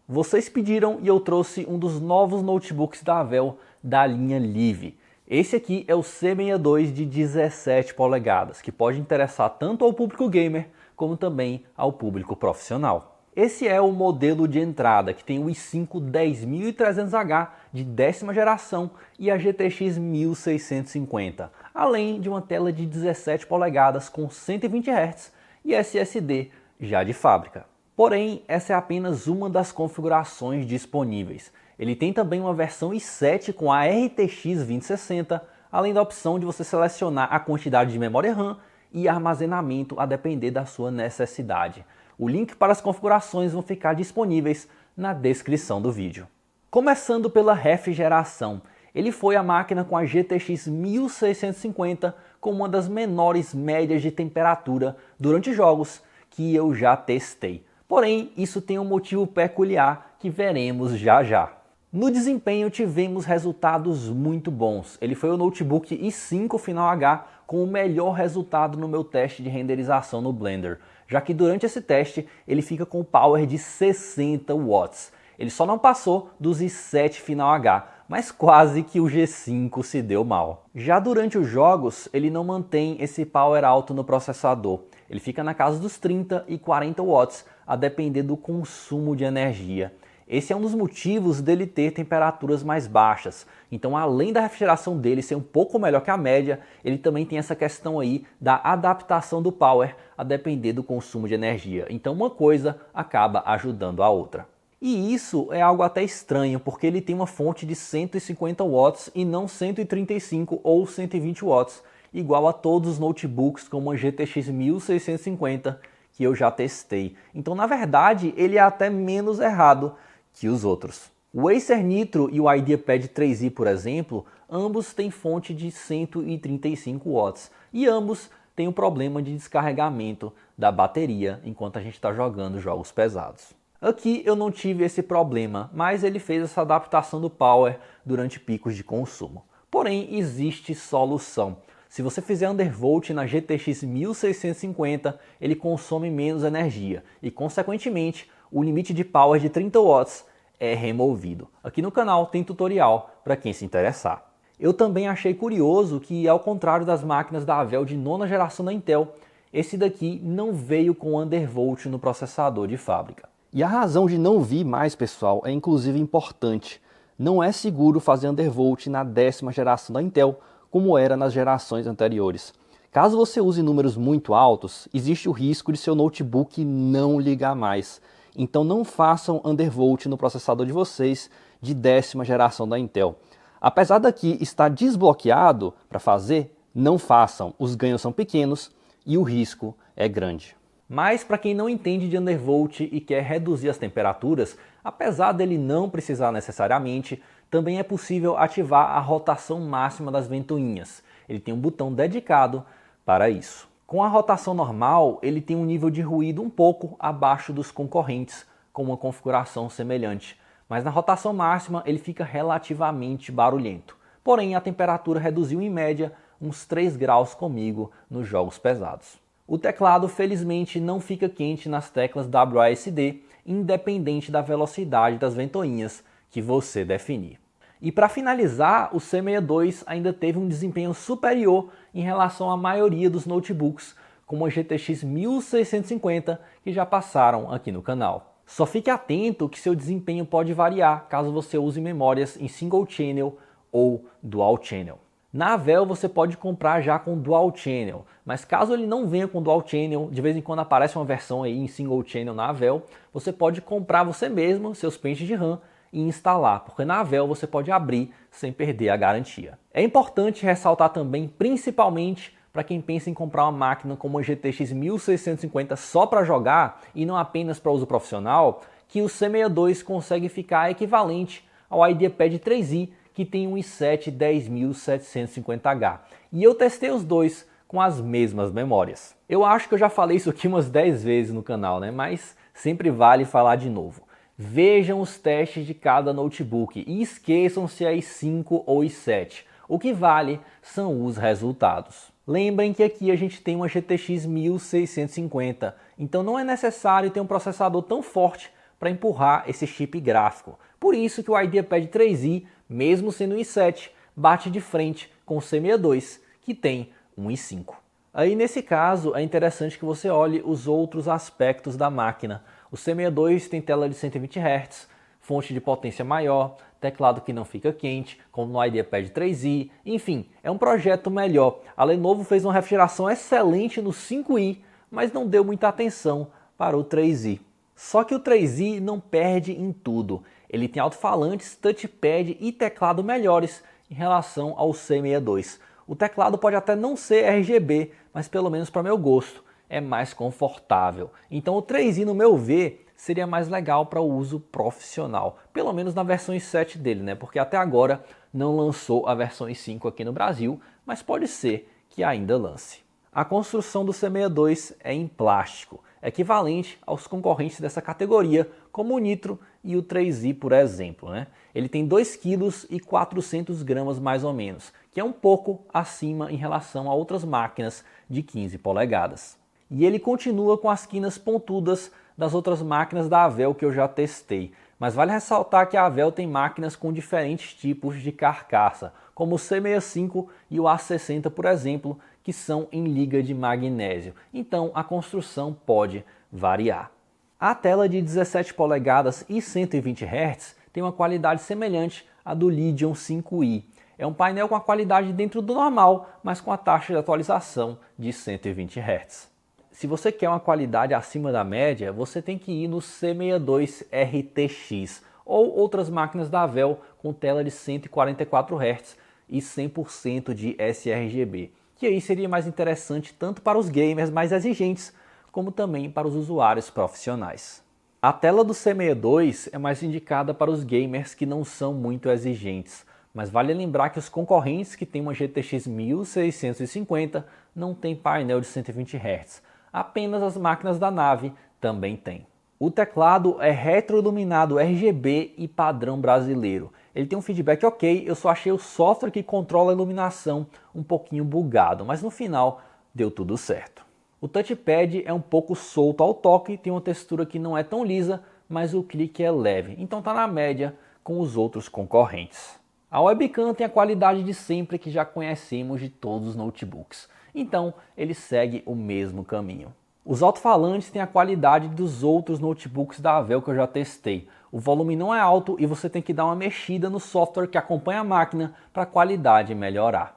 Vocês pediram e eu trouxe um dos novos notebooks da Dell da linha Live. Esse aqui é o C62 de 17 polegadas, que pode interessar tanto ao público gamer como também ao público profissional. Esse é o modelo de entrada, que tem o i5 10300H de 10ª geração e a GTX 1650, além de uma tela de 17 polegadas com 120 Hz e SSD já de fábrica. Porém, essa é apenas uma das configurações disponíveis. Ele tem também uma versão i7 com a RTX 2060, além da opção de você selecionar a quantidade de memória RAM e armazenamento a depender da sua necessidade. O link para as configurações vão ficar disponíveis na descrição do vídeo. Começando pela refrigeração, ele foi a máquina com a GTX 1650 com uma das menores médias de temperatura durante jogos que eu já testei. Porém, isso tem um motivo peculiar que veremos já já. No desempenho tivemos resultados muito bons. Ele foi o notebook i5 Final H com o melhor resultado no meu teste de renderização no Blender, já que durante esse teste ele fica com power de 60 watts. Ele só não passou dos i7 Final H, mas quase que o G5 se deu mal. Já durante os jogos, ele não mantém esse power alto no processador. Ele fica na casa dos 30 e 40 watts, a depender do consumo de energia. Esse é um dos motivos dele ter temperaturas mais baixas. Então, além da refrigeração dele ser um pouco melhor que a média, ele também tem essa questão aí da adaptação do power a depender do consumo de energia. Então, uma coisa acaba ajudando a outra. E isso é algo até estranho, porque ele tem uma fonte de 150 watts e não 135 ou 120 watts, igual a todos os notebooks com uma GTX 1650 que eu já testei. Então, na verdade, ele é até menos errado que os outros. O Acer Nitro e o IdeaPad 3i, por exemplo, ambos têm fonte de 135 watts e ambos têm um problema de descarregamento da bateria enquanto a gente está jogando jogos pesados. Aqui eu não tive esse problema, mas ele fez essa adaptação do power durante picos de consumo. Porém, existe solução. Se você fizer undervolt na GTX 1650, ele consome menos energia e, consequentemente, o limite de power de 30 watts é removido. Aqui no canal tem tutorial para quem se interessar. Eu também achei curioso que, ao contrário das máquinas da Dell de 9ª geração da Intel, esse daqui não veio com undervolt no processador de fábrica. E a razão de não vir mais, pessoal, é inclusive importante. Não é seguro fazer undervolt na 10ª geração da Intel, como era nas gerações anteriores. Caso você use números muito altos, existe o risco de seu notebook não ligar mais. Então não façam undervolt no processador de vocês de 10ª geração da Intel. Apesar daqui estar desbloqueado para fazer, não façam. Os ganhos são pequenos e o risco é grande. Mas para quem não entende de undervolt e quer reduzir as temperaturas, apesar dele não precisar necessariamente, também é possível ativar a rotação máxima das ventoinhas. Ele tem um botão dedicado para isso. Com a rotação normal, ele tem um nível de ruído um pouco abaixo dos concorrentes, com uma configuração semelhante. Mas na rotação máxima ele fica relativamente barulhento. Porém, a temperatura reduziu em média uns 3 graus comigo nos jogos pesados. O teclado, felizmente, não fica quente nas teclas WASD, independente da velocidade das ventoinhas que você definir. E para finalizar, o C62 ainda teve um desempenho superior em relação à maioria dos notebooks, como a GTX 1650 que já passaram aqui no canal. Só fique atento que seu desempenho pode variar caso você use memórias em single channel ou dual channel. Na Dell você pode comprar já com dual channel, mas caso ele não venha com dual channel, de vez em quando aparece uma versão aí em single channel na Dell, você pode comprar você mesmo seus pentes de RAM e instalar, porque na Dell você pode abrir sem perder a garantia. É importante ressaltar também, principalmente para quem pensa em comprar uma máquina como a GTX 1650 só para jogar e não apenas para uso profissional, que o C62 consegue ficar equivalente ao IdeaPad 3i, que tem um i7 10750H. E eu testei os dois com as mesmas memórias. Eu acho que eu já falei isso aqui umas 10 vezes no canal, né? Mas sempre vale falar de novo. Vejam os testes de cada notebook e esqueçam se é i5 ou i7. O que vale são os resultados. Lembrem que aqui a gente tem uma GTX 1650, então não é necessário ter um processador tão forte para empurrar esse chip gráfico. Por isso que o IdeaPad 3i, mesmo sendo um i7, bate de frente com o C62, que tem um i5. Aí nesse caso é interessante que você olhe os outros aspectos da máquina. O C62 tem tela de 120 Hz, fonte de potência maior, teclado que não fica quente, como no IdeaPad 3i, enfim, é um projeto melhor. A Lenovo fez uma refrigeração excelente no 5i, mas não deu muita atenção para o 3i. Só que o 3i não perde em tudo. Ele tem alto-falantes, touchpad e teclado melhores em relação ao C62. O teclado pode até não ser RGB, mas pelo menos para meu gosto é mais confortável. Então o 3i, no meu ver, seria mais legal para o uso profissional, pelo menos na versão i7 dele, né? Porque até agora não lançou a versão i5 aqui no Brasil, mas pode ser que ainda lance. A construção do C62 é em plástico, equivalente aos concorrentes dessa categoria, como o Nitro e o 3i, por exemplo, né? Ele tem 2,4 kg mais ou menos, que é um pouco acima em relação a outras máquinas de 15 polegadas. E ele continua com as quinas pontudas das outras máquinas da Avel que eu já testei. Mas vale ressaltar que a Avel tem máquinas com diferentes tipos de carcaça, como o C65 e o A60, por exemplo, que são em liga de magnésio. Então a construção pode variar. A tela de 17 polegadas e 120 Hz tem uma qualidade semelhante à do Legion 5i. É um painel com a qualidade dentro do normal, mas com a taxa de atualização de 120 Hz. Se você quer uma qualidade acima da média, você tem que ir no C62 RTX ou outras máquinas da Avel com tela de 144 Hz e 100% de sRGB, que aí seria mais interessante tanto para os gamers mais exigentes como também para os usuários profissionais. A tela do C62 é mais indicada para os gamers que não são muito exigentes, mas vale lembrar que os concorrentes que têm uma GTX 1650 não têm painel de 120 Hz. Apenas as máquinas da nave também têm. O teclado é retroiluminado RGB e padrão brasileiro. Ele tem um feedback ok, eu só achei o software que controla a iluminação um pouquinho bugado, mas no final deu tudo certo. O touchpad é um pouco solto ao toque, tem uma textura que não é tão lisa, mas o clique é leve, então está na média com os outros concorrentes. A webcam tem a qualidade de sempre que já conhecemos de todos os notebooks. Então ele segue o mesmo caminho. Os alto-falantes têm a qualidade dos outros notebooks da Avel que eu já testei. O volume não é alto e você tem que dar uma mexida no software que acompanha a máquina para a qualidade melhorar.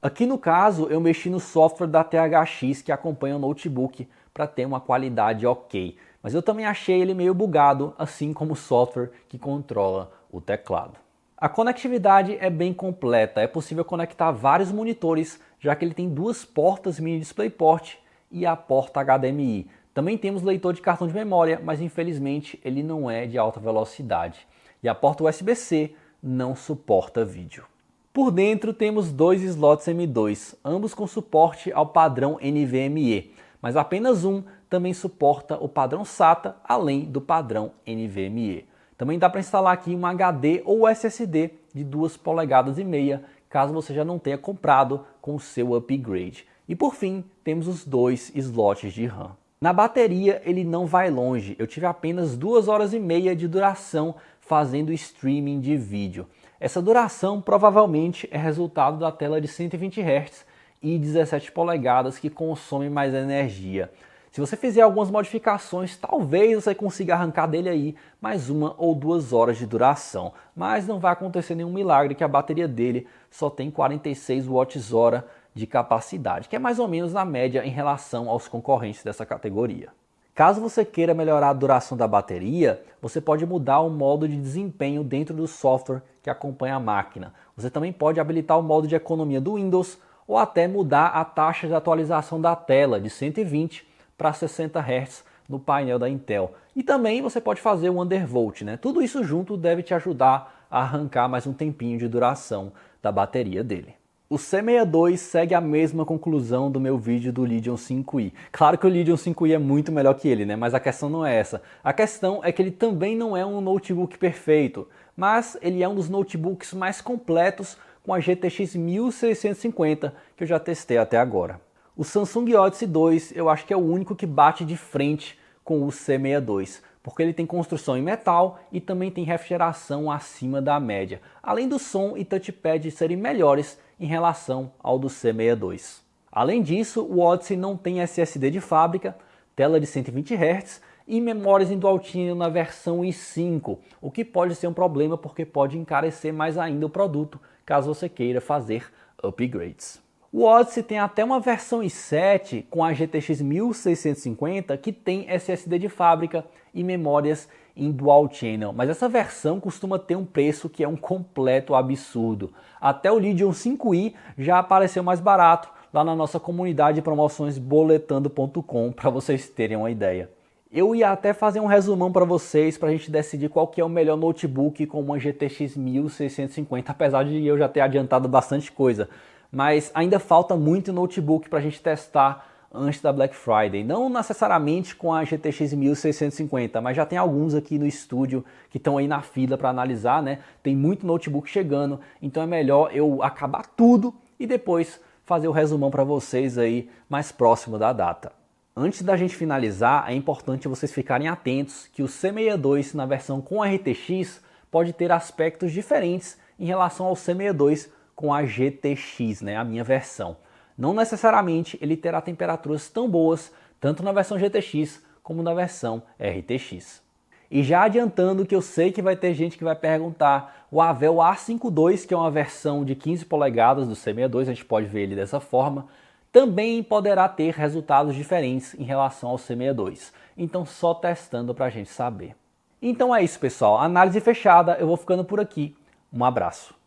Aqui no caso eu mexi no software da THX que acompanha o notebook para ter uma qualidade ok. Mas eu também achei ele meio bugado, assim como o software que controla o teclado. A conectividade é bem completa, é possível conectar vários monitores, já que ele tem duas portas mini DisplayPort e a porta HDMI. Também temos leitor de cartão de memória, mas infelizmente ele não é de alta velocidade. E a porta USB-C não suporta vídeo. Por dentro temos dois slots M2, ambos com suporte ao padrão NVMe, mas apenas um também suporta o padrão SATA, além do padrão NVMe. Também dá para instalar aqui um HD ou SSD de 2,5 polegadas, caso você já não tenha comprado com o seu upgrade. E por fim, temos os dois slots de RAM. Na bateria ele não vai longe, eu tive apenas 2 horas e meia de duração fazendo streaming de vídeo. Essa duração provavelmente é resultado da tela de 120 Hz e 17 polegadas que consome mais energia. Se você fizer algumas modificações, talvez você consiga arrancar dele aí mais 1 ou 2 horas de duração. Mas não vai acontecer nenhum milagre que a bateria dele só tem 46 Wh de capacidade, que é mais ou menos na média em relação aos concorrentes dessa categoria. Caso você queira melhorar a duração da bateria, você pode mudar o modo de desempenho dentro do software que acompanha a máquina. Você também pode habilitar o modo de economia do Windows ou até mudar a taxa de atualização da tela de 120 para 60 Hz no painel da Intel. E também você pode fazer o undervolt, né? Tudo isso junto deve te ajudar a arrancar mais um tempinho de duração da bateria dele. O C62 segue a mesma conclusão do meu vídeo do Legion 5i. Claro que o Legion 5i é muito melhor que ele, né? Mas a questão não é essa. A questão é que ele também não é um notebook perfeito, mas ele é um dos notebooks mais completos com a GTX 1650 que eu já testei até agora. O Samsung Odyssey 2 eu acho que é o único que bate de frente com o C62. porque ele tem construção em metal e também tem refrigeração acima da média, além do som e touchpad serem melhores em relação ao do C62. Além disso, o Odyssey não tem SSD de fábrica, tela de 120 Hz e memórias em Dual Channel na versão i5, o que pode ser um problema porque pode encarecer mais ainda o produto caso você queira fazer upgrades. O Odyssey tem até uma versão i7 com a GTX 1650 que tem SSD de fábrica e memórias em Dual Channel, mas essa versão costuma ter um preço que é um completo absurdo. Até o Legion 5i já apareceu mais barato lá na nossa comunidade de promoções boletando.com, para vocês terem uma ideia. Eu ia até fazer um resumão para vocês, para a gente decidir qual que é o melhor notebook com uma GTX 1650, apesar de eu já ter adiantado bastante coisa. Mas ainda falta muito notebook para a gente testar antes da Black Friday. Não necessariamente com a GTX 1650, mas já tem alguns aqui no estúdio que estão aí na fila para analisar, né? Tem muito notebook chegando, então é melhor eu acabar tudo e depois fazer o resumão para vocês aí mais próximo da data. Antes da gente finalizar, é importante vocês ficarem atentos que o C62 na versão com RTX pode ter aspectos diferentes em relação ao C62 com a GTX, né, a minha versão. Não necessariamente ele terá temperaturas tão boas, tanto na versão GTX como na versão RTX. E já adiantando que eu sei que vai ter gente que vai perguntar, o Avel A52, que é uma versão de 15 polegadas do C62, a gente pode ver ele dessa forma, também poderá ter resultados diferentes em relação ao C62. Então só testando para a gente saber. Então é isso, pessoal. Análise fechada, eu vou ficando por aqui. Um abraço.